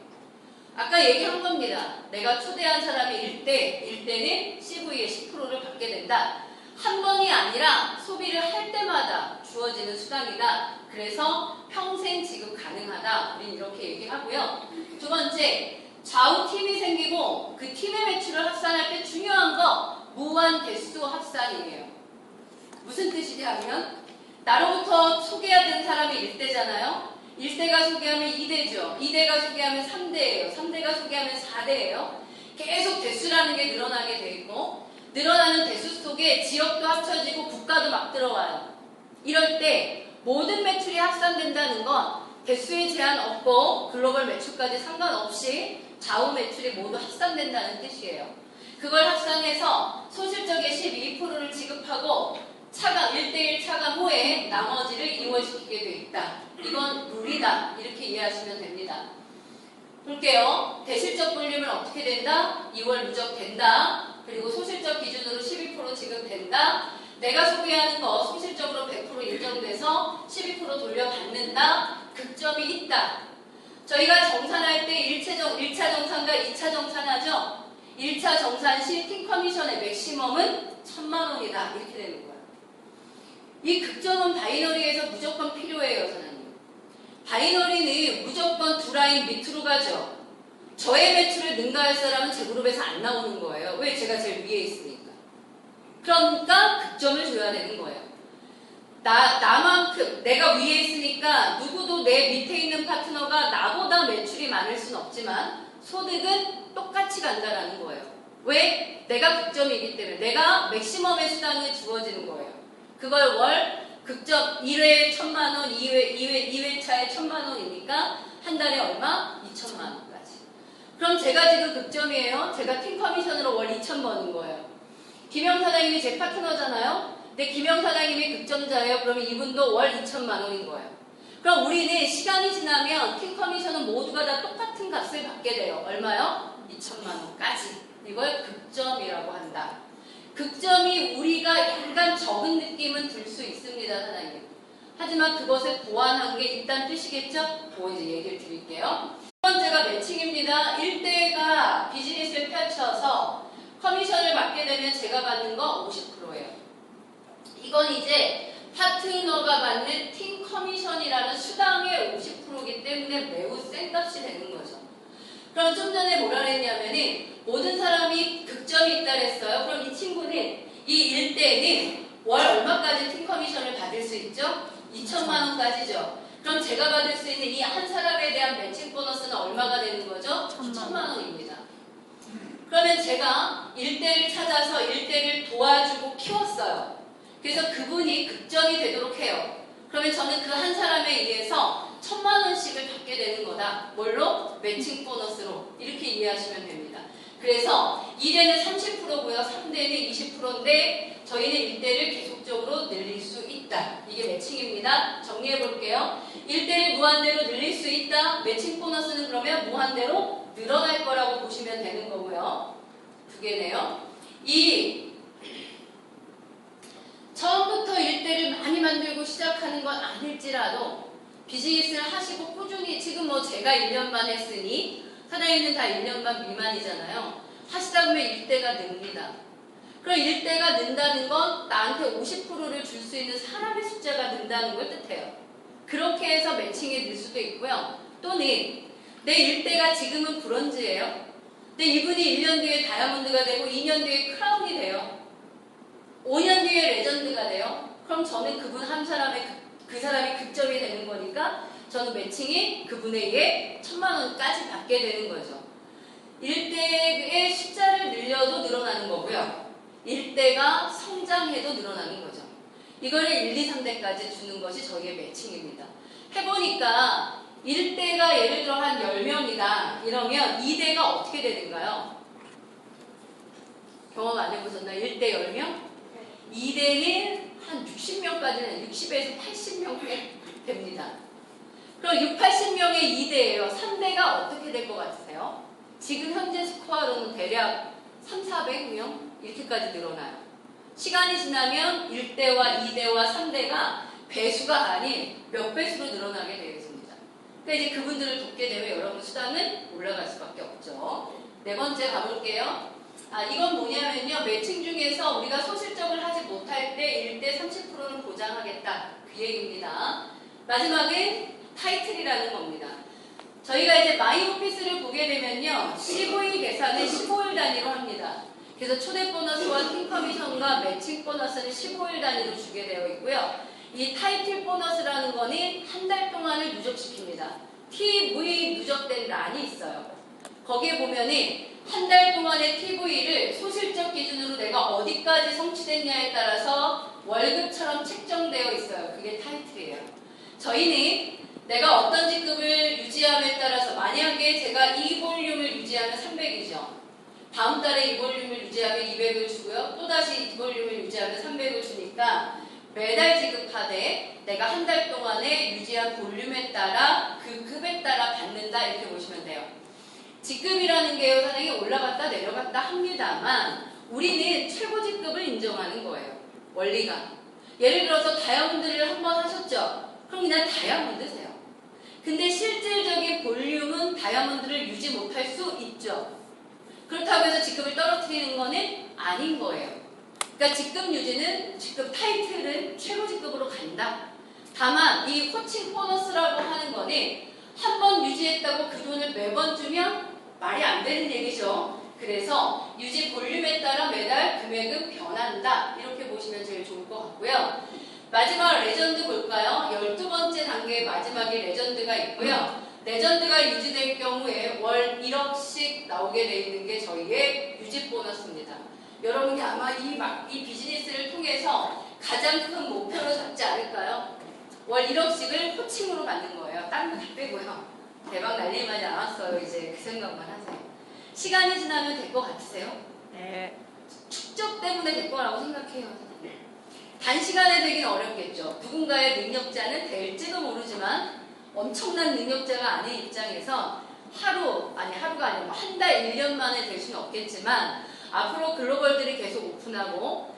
아까 얘기한 겁니다. 내가 초대한 사람이 1대는 CV의 10%를 받게 된다. 한 번이 아니라 소비를 할 때마다 주어지는 수당이다. 그래서 평생 지급 가능하다. 우린 이렇게 얘기하고요. 두 번째, 좌우 팀이 생기고 그 팀의 매출을 합산할 때 중요한 거 무한 대수 합산이에요. 무슨 뜻이냐면 나로부터 소개받은 사람이 1대잖아요. 1대가 소개하면 2대죠. 2대가 소개하면 3대예요. 3대가 소개하면 4대예요. 계속 대수라는 게 늘어나게 돼 있고 늘어나는 대수 속에 지역도 합쳐지고 국가도 막 들어와요. 이럴 때 모든 매출이 합산된다는 건 대수의 제한 없고 글로벌 매출까지 상관없이 좌우 매출이 모두 합산된다는 뜻이에요. 그걸 합산해서 소실적의 12%를 지급하고 차감 1대1 차감 후에 나머지를 이월시키게 돼 있다. 이건 룰이다. 이렇게 이해하시면 됩니다. 볼게요. 대실적 불림은 어떻게 된다? 2월 누적된다. 그리고 소실적 기준으로 12% 지급된다. 내가 소개하는 거 소실적으로 100% 일정돼서 12% 돌려받는다. 극점이 있다. 저희가 정산할 때 1차 정산과 2차 정산하죠. 1차 정산 시 팀 커미션의 맥시멈은 1,000만 원이다. 이렇게 되는 거예요. 이 극점은 바이너리에서 무조건 필요해요, 사장님. 바이너리는 무조건 두 라인 밑으로 가죠. 저의 매출을 능가할 사람은 제 그룹에서 안 나오는 거예요. 왜? 제가 제일 위에 있으니까. 그러니까 극점을 줘야 되는 거예요. 나만큼 내가 위에 있으니까 누구도 내 밑에 있는 파트너가 나보다 매출이 많을 순 없지만 소득은 똑같이 간다라는 거예요. 왜? 내가 극점이기 때문에 내가 맥시멈의 수당이 주어지는 거예요. 그걸 월 극점 1회에 1,000만 원, 2회차에 1,000만 원이니까 한 달에 얼마? 2,000만 원까지. 그럼 제가 지금 극점이에요. 제가 팀 커미션으로 월 2,000 버는 거예요. 김영 사장님이 제 파트너잖아요. 근데 김영 사장님이 극점자예요. 그러면 이분도 월 2,000만 원인 거예요. 그럼 우리는 시간이 지나면 팀 커미션은 모두가 다 똑같은 값을 받게 돼요. 얼마요? 2,000만 원까지. 이걸 극점이라고 한다. 극점이 우리가 약간 적은 느낌은 들 수 있습니다, 사장님. 하지만 그것을 보완한 게 있다는 뜻이겠죠? 그거 이제 얘기를 드릴게요. 첫 번째가 매칭입니다. 1대가 비즈니스를 펼쳐서 커미션을 받게 되면 제가 받는 거 50%예요. 이건 이제 파트너가 받는 팀 커미션이라는 수당의 50%이기 때문에 매우 센 값이 되는 거죠. 그럼 좀 전에 뭐라 그랬냐면은 모든 사람이 극점이 있다 그랬어요. 그럼 이 친구는 이 1대는 월 얼마까지 팀 커미션을 받을 수 있죠? 2,000만 원까지죠. 그럼 제가 받을 수 있는 이 한 사람에 대한 매칭 보너스는 얼마가 되는 거죠? 1,000만 원입니다. 그러면 제가 1대를 찾아서 1대를 도와주고 키웠어요. 그래서 그분이 극점이 되도록 해요. 그러면 저는 그 한 사람에 의해서 1,000만 원씩을 받게 되는 거다. 뭘로? 매칭 보너스로. 이렇게 이해하시면 됩니다. 그래서 2대는 30%고요. 3대는 20%인데 저희는 1대를 계속적으로 늘릴 수 있다. 이게 매칭입니다. 정리해 볼게요. 1대를 무한대로 늘릴 수 있다. 매칭 보너스는 그러면 무한대로 늘어날 거라고 보시면 되는 거고요. 두 개네요. 처음부터 1대를 많이 만들고 시작하는 건 아닐지라도 비즈니스를 하시고 꾸준히 지금 뭐 제가 1년만 했으니 사장님은 다 1년만 미만이잖아요. 하시다 보면 1대가 늡니다. 그럼 1대가 는다는 건 나한테 50%를 줄 수 있는 사람의 숫자가 는다는 걸 뜻해요. 그렇게 해서 매칭이 늘 수도 있고요. 또는 내 1대가 지금은 브론즈예요. 근데 이분이 1년 뒤에 다이아몬드가 되고 2년 뒤에 크라운이 돼요. 5년 뒤에 레전드가 돼요. 그럼 그럼 저는 그분 한 사람의 그 사람이 극점이 되는 거니까 저는 매칭이 그분에 의해 1000만 원까지 받게 되는 거죠. 1대의 숫자를 늘려도 늘어나는 거고요. 1대가 성장해도 늘어나는 거죠. 이거를 1, 2, 3대까지 주는 것이 저희의 매칭입니다. 해보니까 1대가 예를 들어 한 10명이다 이러면 2대가 어떻게 되는가요? 경험 안 해보셨나요? 1대 10명? 2대는 한 60명까지는 60에서 80명 됩니다. 그럼 6, 80명의 2대예요. 3대가 어떻게 될 것 같으세요? 지금 현재 스코어로는 대략 3, 400명 이렇게까지 늘어나요. 시간이 지나면 1대와 2대와 3대가 배수가 아닌 몇 배수로 늘어나게 되어 있습니다. 그러니까 이제 그분들을 돕게 되면 여러분 수당은 올라갈 수밖에 없죠. 네 번째 가볼게요. 이건 뭐냐면요. 매칭 중에서 우리가 소실적을 하지 못할 때 1대 30%는 보장하겠다. 그 얘기입니다. 마지막은 타이틀이라는 겁니다. 저희가 이제 마이오피스를 보게 되면요. 15일 계산은 15일 단위로 합니다. 그래서 초대 보너스와 팀 커미션과 매칭 보너스는 15일 단위로 주게 되어 있고요. 이 타이틀 보너스라는 거는 한 달 동안을 누적시킵니다. TV 누적된 란이 있어요. 거기에 보면은 한 달 동안의 TV를 소실적 기준으로 내가 어디까지 성취됐냐에 따라서 월급처럼 책정되어 있어요. 그게 타이틀이에요. 저희는 내가 어떤 직급을 유지함에 따라서 만약에 제가 이 볼륨을 유지하면 300이죠. 다음 달에 이 볼륨을 유지하면 200을 주고요. 또다시 이 볼륨을 유지하면 300을 주니까 매달 지급하되 내가 한 달 동안에 유지한 볼륨에 따라 그 급에 따라 받는다 이렇게 보시면 돼요. 직급이라는 게요, 사장님 올라갔다 내려갔다 합니다만 우리는 최고 직급을 인정하는 거예요. 원리가. 예를 들어서 다이아몬드를 한번 하셨죠? 그럼 그냥 다이아몬드세요. 근데 실질적인 볼륨은 다이아몬드를 유지 못할 수 있죠. 그렇다고 해서 직급을 떨어뜨리는 거는 아닌 거예요. 그러니까 직급 유지는, 직급 타이틀은 최고 직급으로 간다. 다만 이 코칭 보너스라고 하는 거는 한 번 유지했다고 그 돈을 매번 주면 말이 안 되는 얘기죠. 그래서 유지 볼륨에 따라 매달 금액은 변한다. 이렇게 보시면 제일 좋을 것 같고요. 마지막 레전드 볼까요? 12번째 단계의 마지막에 레전드가 있고요. 레전드가 유지될 경우에 월 1억씩 나오게 돼 있는 게 저희의 유지 보너스입니다. 여러분이 아마 이 비즈니스를 통해서 가장 큰 목표로 잡지 않을까요? 월 1억씩을 코칭으로 받는 거예요. 다른 거 다 빼고요. 대박 날릴만이 않았어요. 이제 그 생각만 하세요. 시간이 지나면 될 것 같으세요? 네. 축적 때문에 될 거라고 생각해요. 단시간에 되긴 어렵겠죠. 누군가의 능력자는 될지도 모르지만 엄청난 능력자가 아닌 입장에서 하루가 아니고 한 달, 1년 만에 될 수는 없겠지만 앞으로 글로벌들이 계속 오픈하고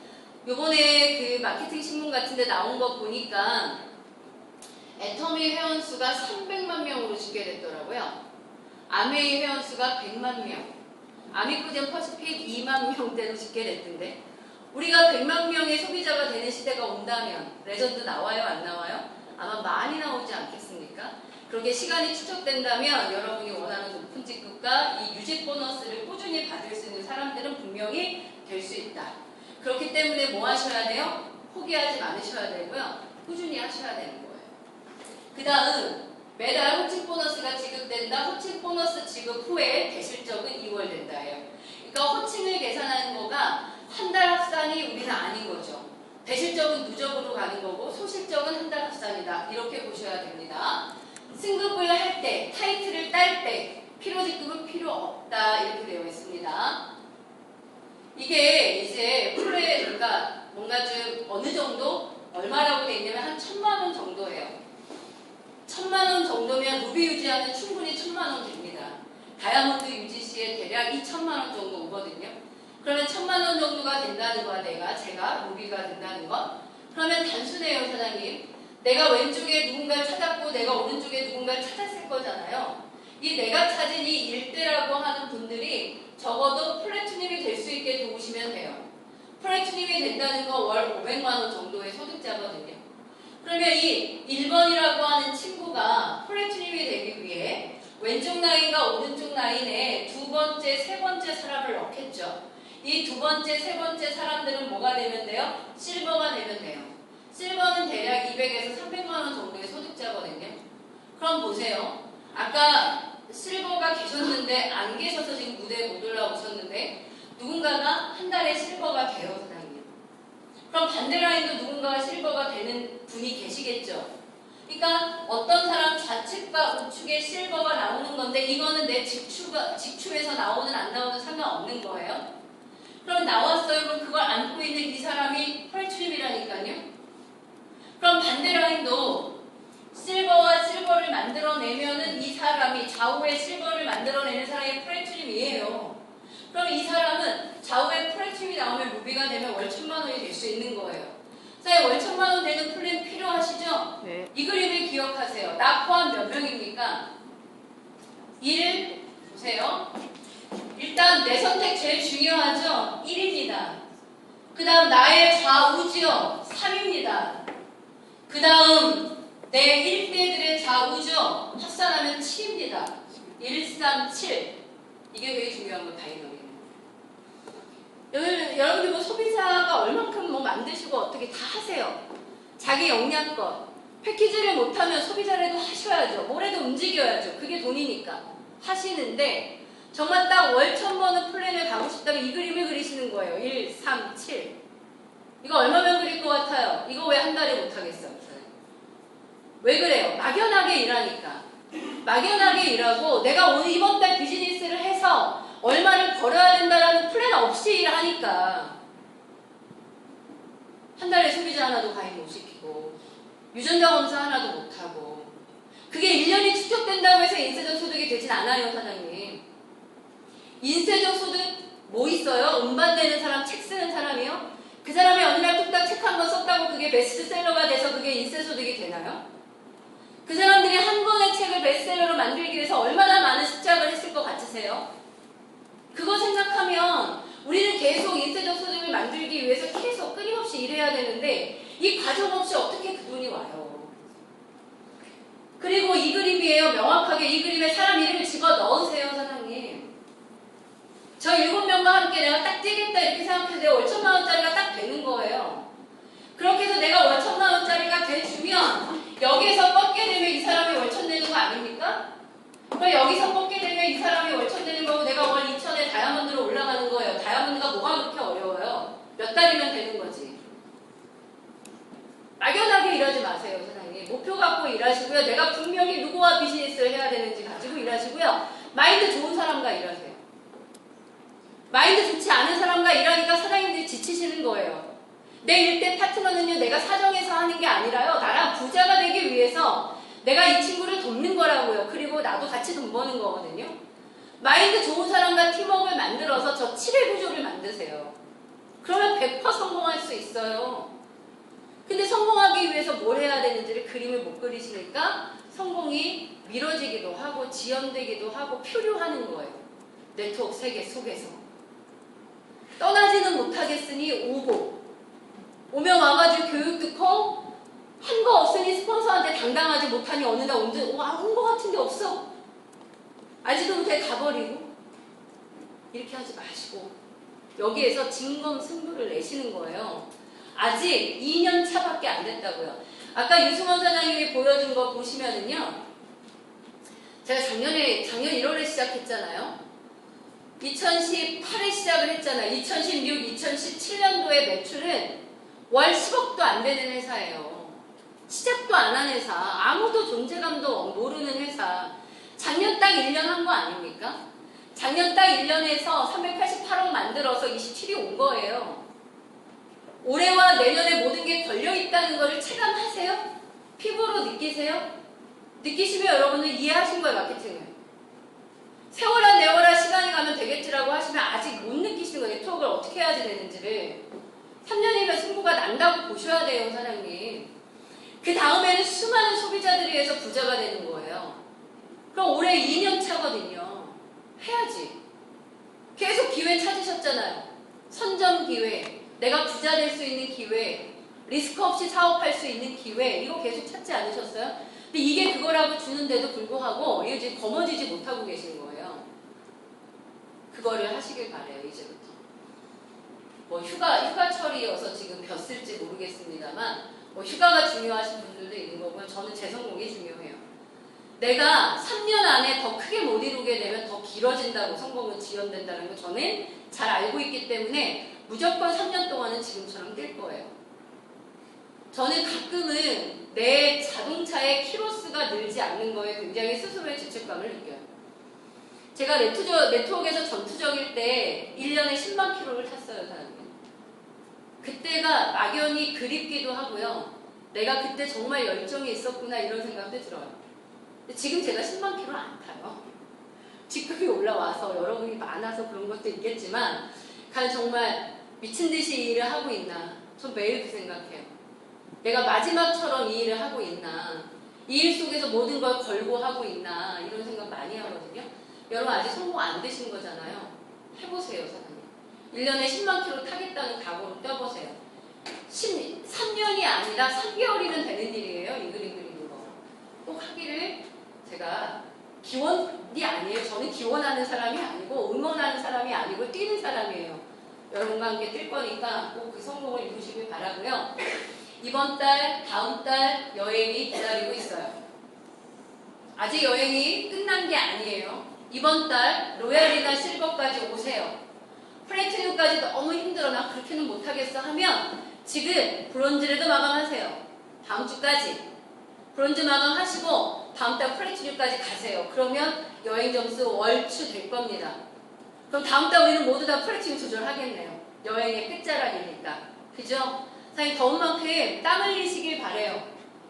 요번에 그 마케팅 신문 같은 데 나온 거 보니까 애터미 회원수가 300만 명으로 집계됐더라고요. 아메이 회원수가 100만 명, 아미코젠 퍼시픽 2만 명대로 집계됐던데 우리가 100만 명의 소비자가 되는 시대가 온다면 레전드 나와요? 안 나와요? 아마 많이 나오지 않겠습니까? 그렇게 시간이 추적된다면 여러분이 원하는 높은 직급과 이 유지 보너스를 꾸준히 받을 수 있는 사람들은 분명히 될 수 있다. 그렇기 때문에 뭐 하셔야 돼요? 포기하지 않으셔야 되고요. 꾸준히 하셔야 되는 거예요. 그 다음 매달 호칭 보너스가 지급된다. 호칭 보너스 지급 후에 대실적은 2월 된다예요. 그러니까 호칭을 계산하는 거가 한 달 합산이 우리는 아닌 거죠. 대실적은 누적으로 가는 거고 소실적은 한 달 합산이다. 이렇게 보셔야 됩니다. 승급을 할 때, 타이틀을 딸 때 필요 직급은 필요 없다. 이렇게 되어 있습니다. 이게 이제 그러니까 뭔가 좀 어느 정도 얼마라고 되어 있냐면 한 1000만 원 정도예요. 1000만 원 정도면 루비 유지하면 충분히 1000만 원 됩니다. 다이아몬드 유지 시에 대략 2000만 원 정도 오거든요. 그러면 1000만 원 정도가 된다는 거야. 제가 루비가 된다는 것. 그러면 단순해요, 사장님. 내가 왼쪽에 누군가를 찾았고 내가 오른쪽에 누군가를 찾았을 거잖아요. 이 내가 찾은 이 1대라고 하는 분들이 적어도 플래티늄이 될 수 있게 도우시면 돼요. 플래티늄이 된다는 거 월 500만 원 정도의 소득자거든요. 그러면 이 1번이라고 하는 친구가 플래티늄이 되기 위해 왼쪽 라인과 오른쪽 라인에 두 번째, 세 번째 사람을 넣겠죠. 이 두 번째, 세 번째 사람들은 뭐가 되면 돼요? 실버가 되면 돼요. 실버 그럼 보세요. 아까 실버가 계셨는데 안 계셔서 지금 무대에 못 올라오셨는데 누군가가 한 달에 실버가 돼요, 사장님. 그럼 반대 라인도 누군가가 실버가 되는 분이 계시겠죠. 그러니까 어떤 사람 좌측과 우측에 실버가 나오는 건데 이거는 내 직추에서 나오든 안 나오든 상관없는 거예요. 그럼 나왔어요. 그럼 그걸 안고 있는 이 사람이 펄출입이라니까요. 그럼 반대 라인도 실버와 실버를 만들어내면은 이 사람이 좌우에 실버를 만들어내는 사람이 프레출임이에요. 그럼 이 사람은 좌우에 프레출임이 나오면 무비가 되면 월 1,000만 원이 될 수 있는 거예요. 자, 월 1,000만 원 되는 플랜 필요하시죠? 네. 이 그림을 기억하세요. 나 포함 몇 명입니까? 1, 보세요. 일단 내 선택 제일 중요하죠? 1입니다. 그 다음 나의 좌우죠? 3입니다. 그 다음 내 1대들의 좌우죠? 합산하면 7입니다. 1, 3, 7. 이게 되게 중요한 거 다이너믹. 여러분들 뭐 소비자가 얼만큼 뭐 만드시고 어떻게 다 하세요. 자기 역량껏. 패키지를 못하면 소비자라도 하셔야죠. 뭐라도 움직여야죠. 그게 돈이니까. 하시는데 정말 딱 월 1,000번은 플랜을 가고 싶다면 이 그림을 그리시는 거예요. 1, 3, 7. 이거 얼마면 그릴 것 같아요? 이거 왜 한 달에 못하겠어요? 왜 그래요? 막연하게 일하니까. 막연하게 일하고 내가 오늘 이번 달 비즈니스를 해서 얼마를 벌어야 된다라는 플랜 없이 일하니까 한 달에 소비자 하나도 가입 못 시키고 유전자 검사 하나도 못하고 그게 1년이 축적된다고 해서 인쇄적 소득이 되진 않아요, 사장님. 인쇄적 소득 뭐 있어요? 음반 내는 사람, 책 쓰는 사람이요? 그 사람이 어느 날 뚝딱 책 한 권 썼다고 그게 베스트셀러가 돼서 그게 인쇄소득이 되나요? 그 사람들이 한 권의 책을 베스트셀러로 만들기 위해서 얼마나 많은 습작을 했을 것 같으세요? 그거 생각하면 우리는 계속 인쇄적 소득을 만들기 위해서 계속 끊임없이 일해야 되는데 이 과정 없이 어떻게 그 돈이 와요? 그리고 이 그림이에요. 명확하게 이 그림에 사람 이름을 집어 넣으세요, 사장님. 저 7명과 함께 내가 딱 뛰겠다 이렇게 생각해서 내가 월 1,000만 원짜리가 딱 되는 거예요. 그렇게 해서 내가 월 1,000만 원짜리가 돼주면 여기에서 뻗게 되면 이 사람이 월 1,000 되는 거 아닙니까? 그럼 여기서 뻗게 되면 이 사람이 월 1,000 되는 거고 내가 월 2,000에 다이아몬드로 올라가는 거예요. 다이아몬드가 뭐가 그렇게 어려워요? 몇 달이면 되는 거지. 막연하게 일하지 마세요, 사장님. 목표 갖고 일하시고요. 내가 분명히 누구와 비즈니스를 해야 되는지 가지고 일하시고요. 마인드 좋은 사람과 일하세요. 마인드 좋지 않은 사람과 일하니까 사장님들이 지치시는 거예요. 내 일대 파트너는요, 내가 사정해서 하는 게 아니라요, 나랑 부자가 되기 위해서 내가 이 친구를 돕는 거라고요. 그리고 나도 같이 돈 버는 거거든요. 마인드 좋은 사람과 팀워크를 만들어서 저 7의 구조를 만드세요. 그러면 100% 성공할 수 있어요. 근데 성공하기 위해서 뭘 해야 되는지를 그림을 못 그리시니까 성공이 미뤄지기도 하고 지연되기도 하고 표류하는 거예요. 네트워크 세계 속에서. 떠나지는 못하겠으니 오면 와가지고 교육 듣고 한 거 없으니 스폰서한테 당당하지 못하니 어느 날 온 거 같은데 없어. 알지도 못해 가버리고. 이렇게 하지 마시고 여기에서 진검승부를 내시는 거예요. 아직 2년 차밖에 안 됐다고요. 아까 유승원 사장님이 보여준 거 보시면은요, 제가 작년 1월에 시작했잖아요. 2018에 시작을 했잖아요. 2016, 2017년도의 매출은 월 10억도 안 되는 회사예요. 시작도 안 한 회사, 아무도 존재감도 모르는 회사. 작년 딱 1년 한 거 아닙니까? 작년 딱 1년에서 388억 만들어서 27이 온 거예요. 올해와 내년에 모든 게 걸려있다는 거를 체감하세요? 피부로 느끼세요? 느끼시면 여러분은 이해하신 거예요, 마케팅을. 세월아 내월아 시간이 가면 되겠지라고 하시면 아직 못 느끼시는 거예요. 네트워크를 어떻게 해야지 되는지를. 3년이면 승부가 난다고 보셔야 돼요, 사장님. 그 다음에는 수많은 소비자들에 의해서 부자가 되는 거예요. 그럼 올해 2년 차거든요. 해야지. 계속 기회 찾으셨잖아요. 선점 기회, 내가 부자 될 수 있는 기회, 리스크 없이 사업할 수 있는 기회, 이거 계속 찾지 않으셨어요? 근데 이게 그거라고 주는데도 불구하고 이게 지금 거머쥐지 못하고 계신 거예요. 그거를 하시길 바래요, 이제부터. 뭐 휴가철이어서 지금 벼슬지 모르겠습니다만 뭐 휴가가 중요하신 분들도 있는 거고요. 저는 제 성공이 중요해요. 내가 3년 안에 더 크게 못 이루게 되면 더 길어진다고 성공은 지연된다는 거 저는 잘 알고 있기 때문에 무조건 3년 동안은 지금처럼 뛸 거예요. 저는 가끔은 내 자동차의 키로수가 늘지 않는 거에 굉장히 스스로의 죄책감을 느껴요. 제가 네트워크에서 전투적일 때 1년에 10만 킬로를 탔어요, 사람이. 그때가 막연히 그립기도 하고요. 내가 그때 정말 열정이 있었구나 이런 생각도 들어요. 근데 지금 제가 10만 킬로를 안 타요. 직급이 올라와서 여러분이 많아서 그런 것도 있겠지만 과연 정말 미친 듯이 일을 하고 있나? 전 매일 그 생각해요. 내가 마지막처럼 이 일을 하고 있나? 이 일 속에서 모든 걸 걸고 하고 있나? 이런 생각 많이 하거든요. 여러분 아직 성공 안 되신 거잖아요. 해보세요, 사장님. 1년에 10만 킬로 타겠다는 각오로 떼보세요. 3년이 아니라 3개월이면 되는 일이에요. 이 그림 그리는 거. 꼭 하기를 제가 기원이 아니에요. 저는 기원하는 사람이 아니고 응원하는 사람이 아니고 뛰는 사람이에요. 여러분과 함께 뛸 거니까 꼭 그 성공을 이루시길 바라고요. 이번 달, 다음 달 여행이 기다리고 있어요. 아직 여행이 끝난 게 아니에요. 이번 달 로얄이나 실버까지 오세요. 플래티넘까지 너무 힘들어 나 그렇게는 못하겠어 하면 지금 브론즈라도 마감하세요. 다음 주까지 브론즈 마감하시고 다음 달 플래티넘까지 가세요. 그러면 여행 점수 월추 될 겁니다. 그럼 다음 달 우리는 모두 다 플래티넘 조절하겠네요. 여행의 끝자락이니까. 그죠? 사실 더운 만큼 땀 흘리시길 바래요.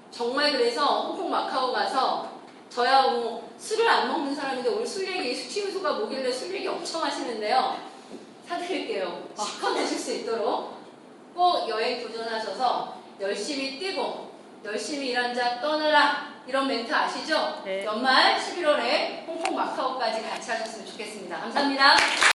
정말 그래서 홍콩 마카오 가서 저야 뭐 술을 안 먹는 사람인데 오늘 술 얘기 수치유소가 뭐길래 술 얘기 엄청 하시는데요. 사드릴게요. 실컷 드실 수 있도록 꼭 여행 도전하셔서 열심히 뛰고 열심히 일한 자 떠나라 이런 멘트 아시죠? 네. 연말 11월에 홍콩 마카오까지 같이 하셨으면 좋겠습니다. 감사합니다.